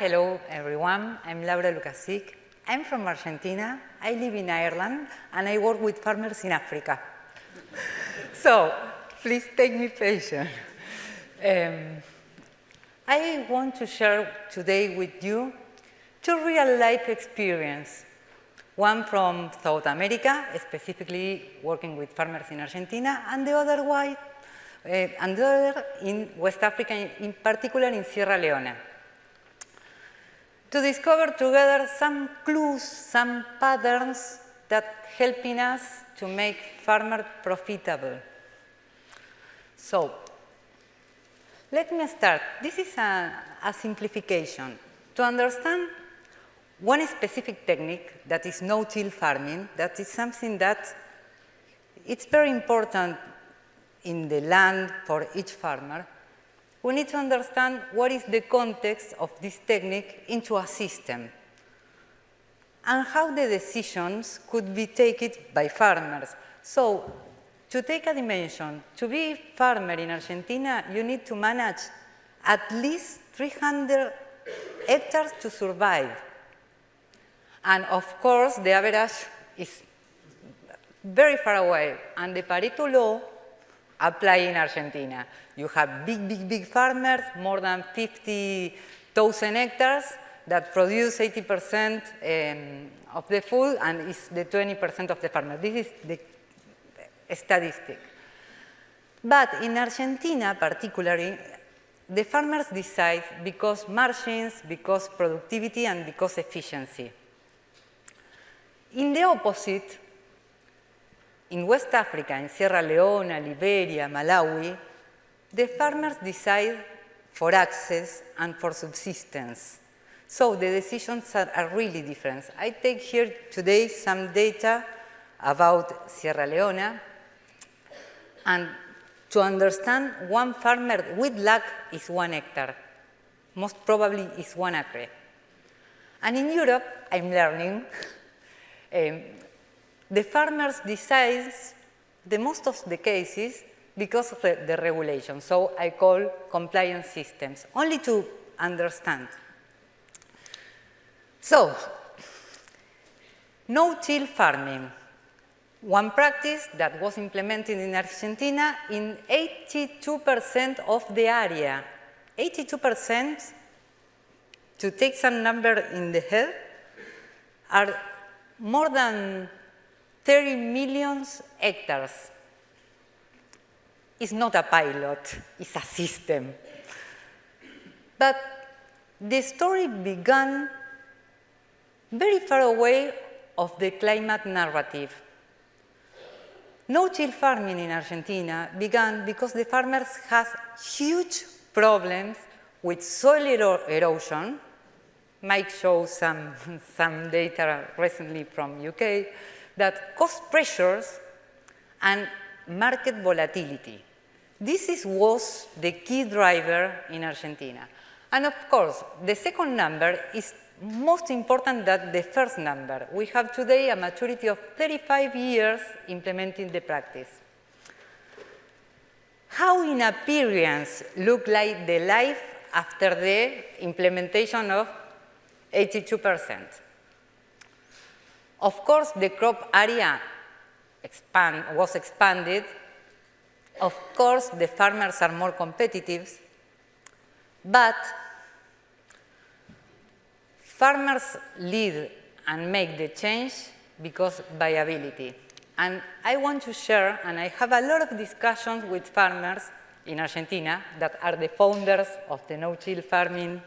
hello everyone. I'm Laura Lukasik. I'm from Argentina. I live in Ireland and I work with farmers in Africa. So please take me patient. I want to share today with you two real-life experiences. One from South America, specifically working with farmers in Argentina, and the other in West Africa, in particular in Sierra Leone. To discover together some clues, some patterns that helping us to make farmers profitable. So, let me start. This is a simplification. To understand one specific technique that is no-till farming, that is something that it's very important in the land for each farmer, we need to understand what is the context of this technique into a system and how the decisions could be taken by farmers. So, to take a dimension, to be a farmer in Argentina, you need to manage at least 300 hectares to survive. And of course, the average is very far away, and the Pareto law applies in Argentina. You have big farmers, more than 50,000 hectares, that produce 80% of the food and is the 20% of the farmer. This is the statistic. But in Argentina, particularly, the farmers decide because margins, because productivity, and because efficiency. In the opposite, in West Africa, in Sierra Leone, Liberia, Malawi, the farmers decide for access and for subsistence. So the decisions are really different. I take here today some data about Sierra Leone, and to understand, one farmer with luck is 1 hectare. Most probably is 1 acre. And in Europe, I'm learning, the farmers decide the most of the cases because of the regulation. So I call compliance systems, only to understand. So, no-till farming, one practice that was implemented in Argentina in 82% of the area. 82%, to take some number in the head, are more than 30 million hectares. It's not a pilot, it's a system. But the story began very far away of the climate narrative. No-till farming in Argentina began because the farmers had huge problems with soil erosion. Mike showed some data recently from UK that cost pressures and market volatility. This was the key driver in Argentina. And of course, the second number is most important than the first number. We have today a maturity of 35 years implementing the practice. How in appearance look like the life after the implementation of 82%? Of course, the crop area was expanded. Of course, the farmers are more competitive, but farmers lead and make the change because viability. And I want to share, and I have a lot of discussions with farmers in Argentina that are the founders of the no-till farming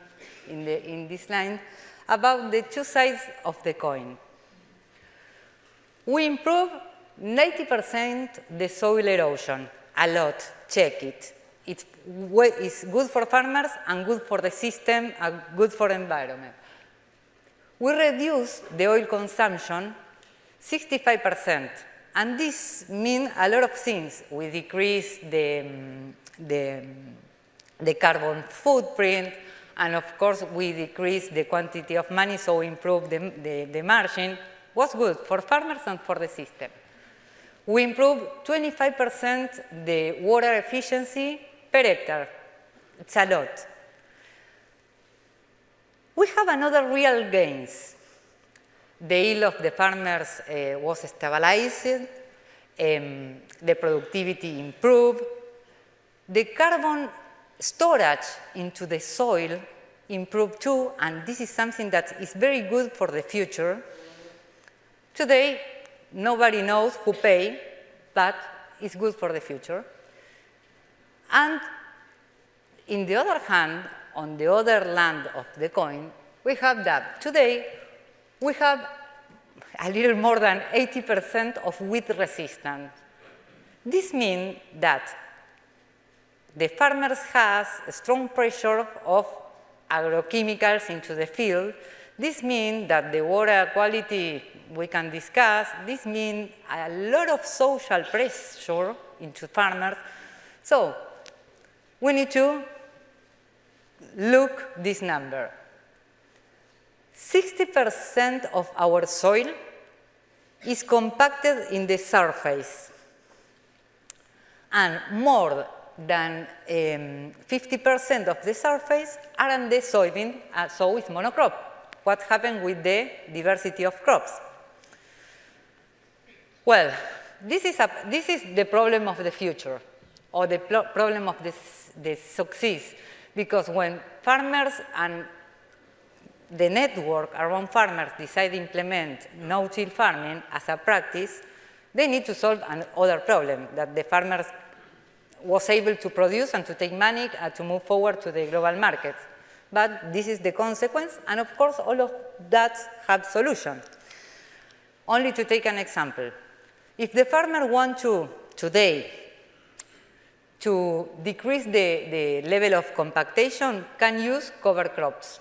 in this line, about the two sides of the coin. We improve 90% the soil erosion, a lot, check it. It's good for farmers and good for the system and good for the environment. We reduce the oil consumption 65%, and this means a lot of things. We decrease the carbon footprint, and of course we decrease the quantity of money, so improve the margin. What's good for farmers and for the system? We improve 25% the water efficiency per hectare. It's a lot. We have another real gains. The yield of the farmers was stabilized, the productivity improved, the carbon storage into the soil improved too, and this is something that is very good for the future. Today, nobody knows who pays, but it's good for the future. And in the other hand, on the other land of the coin, we have that today we have a little more than 80% of weed resistance. This means that the farmers have a strong pressure of agrochemicals into the field. This means that the water quality we can discuss. This means a lot of social pressure into farmers. So we need to look this number. 60% of our soil is compacted in the surface, and more than 50% of the surface are on the soybean, so it's monocrop. What happened with the diversity of crops? Well, this is the problem of the future, or the problem of the success, because when farmers and the network around farmers decide to implement no-till farming as a practice, they need to solve another problem, that the farmers was able to produce and to take money to move forward to the global markets. But this is the consequence, and of course all of that have solution. Only to take an example, if the farmer wants to, today, to decrease the level of compactation, can use cover crops.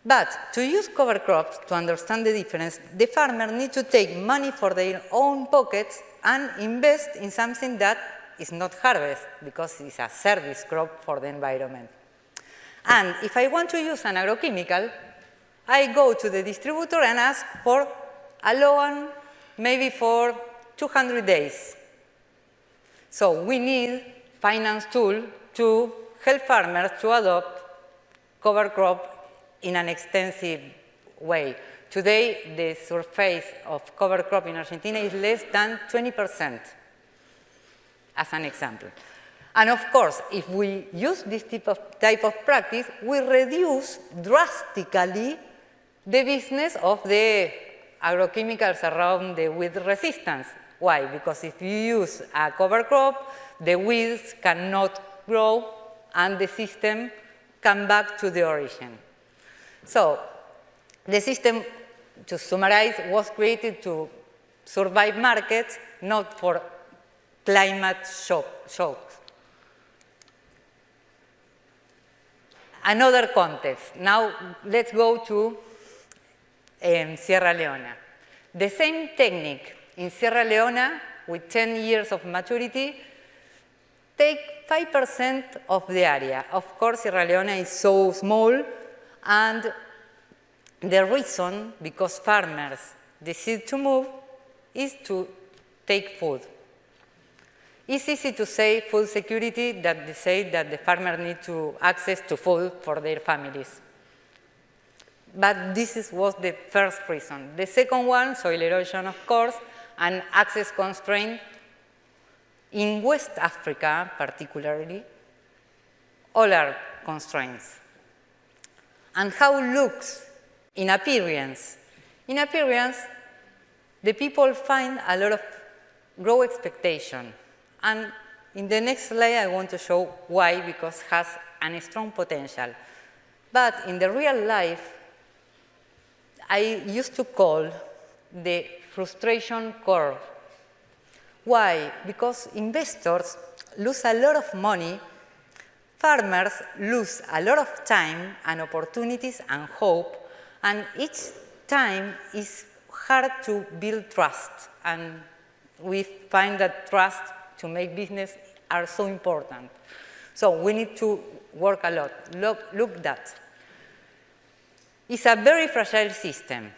But to use cover crops, to understand the difference, the farmer needs to take money for their own pockets and invest in something that is not harvest, because it's a service crop for the environment. And if I want to use an agrochemical, I go to the distributor and ask for a loan, maybe for 200 days. So we need finance tool to help farmers to adopt cover crop in an extensive way. Today, the surface of cover crop in Argentina is less than 20%, as an example. And of course, if we use this type of practice, we reduce drastically the business of the agrochemicals around the weed resistance. Why? Because if you use a cover crop, the weeds cannot grow and the system comes back to the origin. So the system, to summarize, was created to survive markets, not for climate shocks. Another context. Now let's go to Sierra Leone. The same technique in Sierra Leone, with 10 years of maturity, take 5% of the area. Of course, Sierra Leone is so small, and the reason, because farmers decide to move, is to take food. It's easy to say food security, that they say that the farmers need to access to food for their families. But this was the first reason. The second one, soil erosion, of course, and access constraint in West Africa, particularly, all are constraints. And how it looks in appearance? In appearance, the people find a lot of growth expectation. And in the next slide, I want to show why, because it has a strong potential. But in the real life, I used to call the frustration curve. Why? Because investors lose a lot of money, farmers lose a lot of time and opportunities and hope, and each time is hard to build trust. And we find that trust to make business are so important. So we need to work a lot. Look that. It's a very fragile system.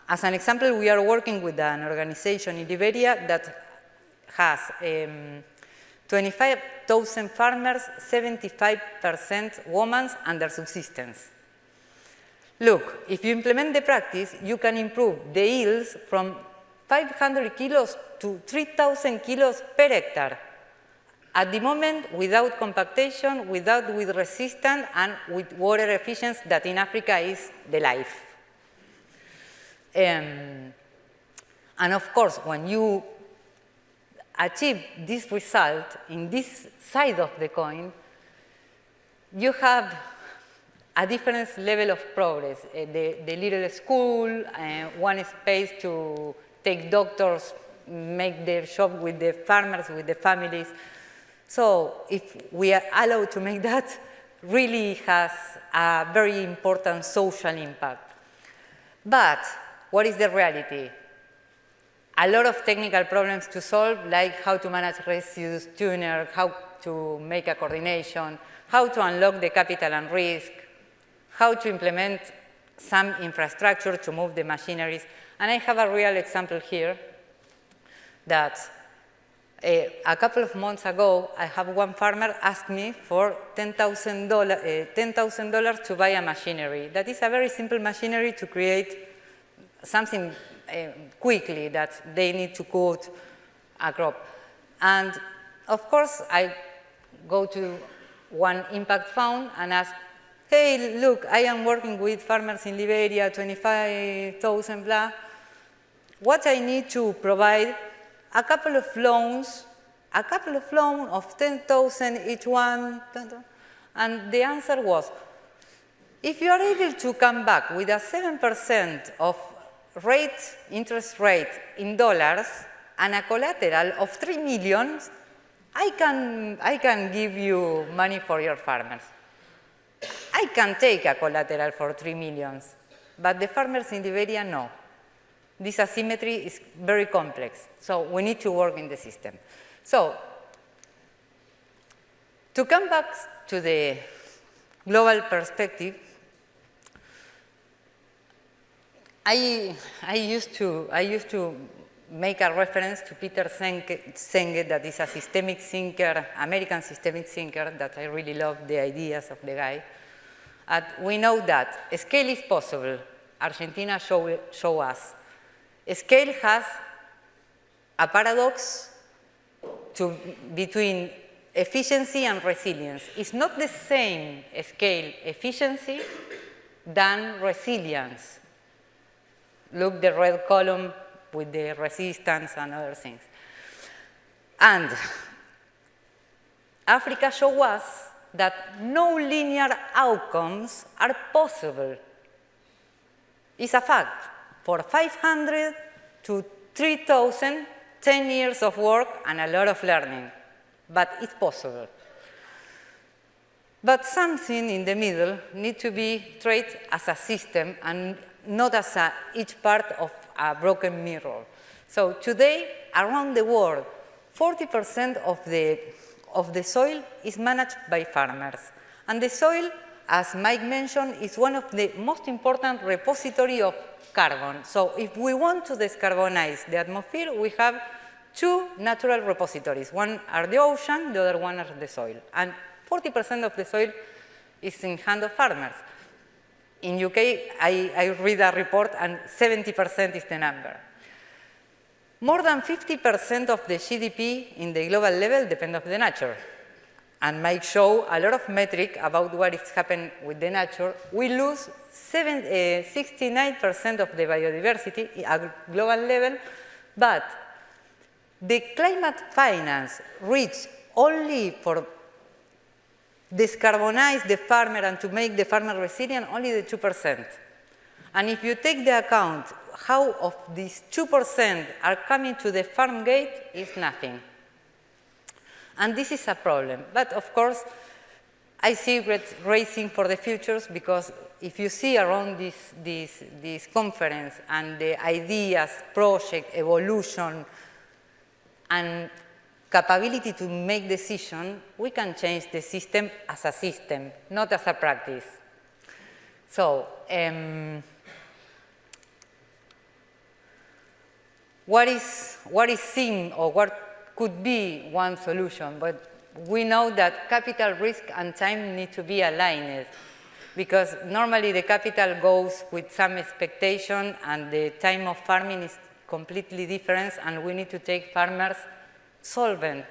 As an example, we are working with an organization in Liberia that has 25,000 farmers, 75% women under subsistence. Look, if you implement the practice, you can improve the yields from 500 kilos to 3,000 kilos per hectare. At the moment, without compactation, without with resistance, and with water efficiency that in Africa is the life. And of course, when you achieve this result in this side of the coin, you have a different level of progress. The little school, one space to take doctors, make their job with the farmers, with the families. So if we are allowed to make that, really has a very important social impact. But what is the reality? A lot of technical problems to solve, like how to manage residues tuner, how to make a coordination, how to unlock the capital and risk, how to implement some infrastructure to move the machineries. And I have a real example here that a couple of months ago, I have one farmer ask me for $10,000 to buy a machinery. That is a very simple machinery to create something quickly that they need to cut a crop. And of course, I go to one impact fund and ask, hey, look, I am working with farmers in Liberia, 25,000 blah. What I need to provide? A couple of loans of 10,000 each one. And the answer was, if you are able to come back with a 7% of interest rate in dollars and a collateral of 3 million, I can give you money for your farmers. I can take a collateral for 3 million, but the farmers in Liberia, no. This asymmetry is very complex, so we need to work in the system. So, to come back to the global perspective, I used to make a reference to Peter Senge, that is a systemic thinker, American systemic thinker, that I really love the ideas of the guy. And we know that scale is possible. Argentina show us. Scale has a paradox between efficiency and resilience. It's not the same scale efficiency than resilience. Look, the red column with the resistance and other things. And Africa shows us that no linear outcomes are possible. It's a fact. For 500 to 3,000, 10 years of work and a lot of learning. But it's possible. But something in the middle needs to be treated as a system and not as each part of a broken mirror. So today, around the world, 40% of the soil is managed by farmers. And the soil, as Mike mentioned, is one of the most important repository of carbon. So if we want to decarbonize the atmosphere, we have two natural repositories. One are the ocean, the other one are the soil. And 40% of the soil is in hand of farmers. In UK, I read a report and 70% is the number. More than 50% of the GDP in the global level depend on the nature. And Mike showed a lot of metric about what is happening with the nature. We lose 69% of the biodiversity at global level, but the climate finance reached only for decarbonize the farmer and to make the farmer resilient only the 2%. And if you take the account how of these 2% are coming to the farm gate, is nothing. And this is a problem. But of course, I see great racing for the futures, because if you see around this conference and the ideas, project, evolution, and capability to make decisions, we can change the system as a system, not as a practice. So, what is seen, or what could be one solution, but we know that capital risk and time need to be aligned, because normally the capital goes with some expectation and the time of farming is completely different, and we need to take farmers solvent,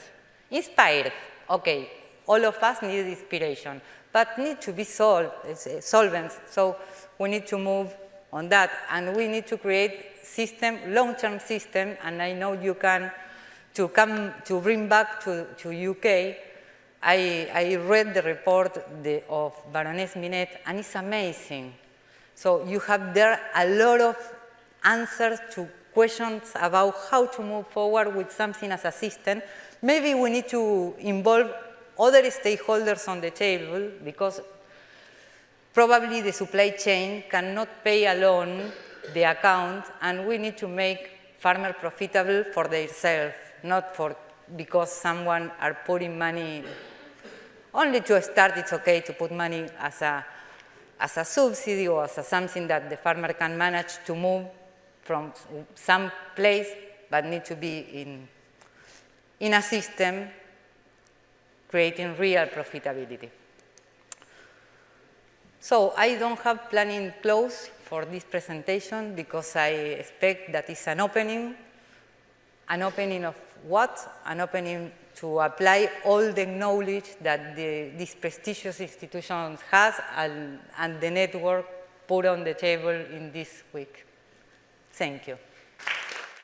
inspired. Okay, all of us need inspiration, but need to be solvents. So we need to move on that, and we need to create system, long-term system, and I know you can, to bring back to UK. I read the report of Baroness Minette, and it's amazing. So you have there a lot of answers to questions about how to move forward with something as a system. Maybe we need to involve other stakeholders on the table, because probably the supply chain cannot pay alone the account, and we need to make farmers profitable for themselves, not because someone are putting money. Only to start, it's okay to put money as a subsidy or as something that the farmer can manage to move from some place, but need to be in a system creating real profitability. So I don't have planning close for this presentation, because I expect that it's an opening of what? An opening to apply all the knowledge that these prestigious institutions has and the network put on the table in this week. Thank you.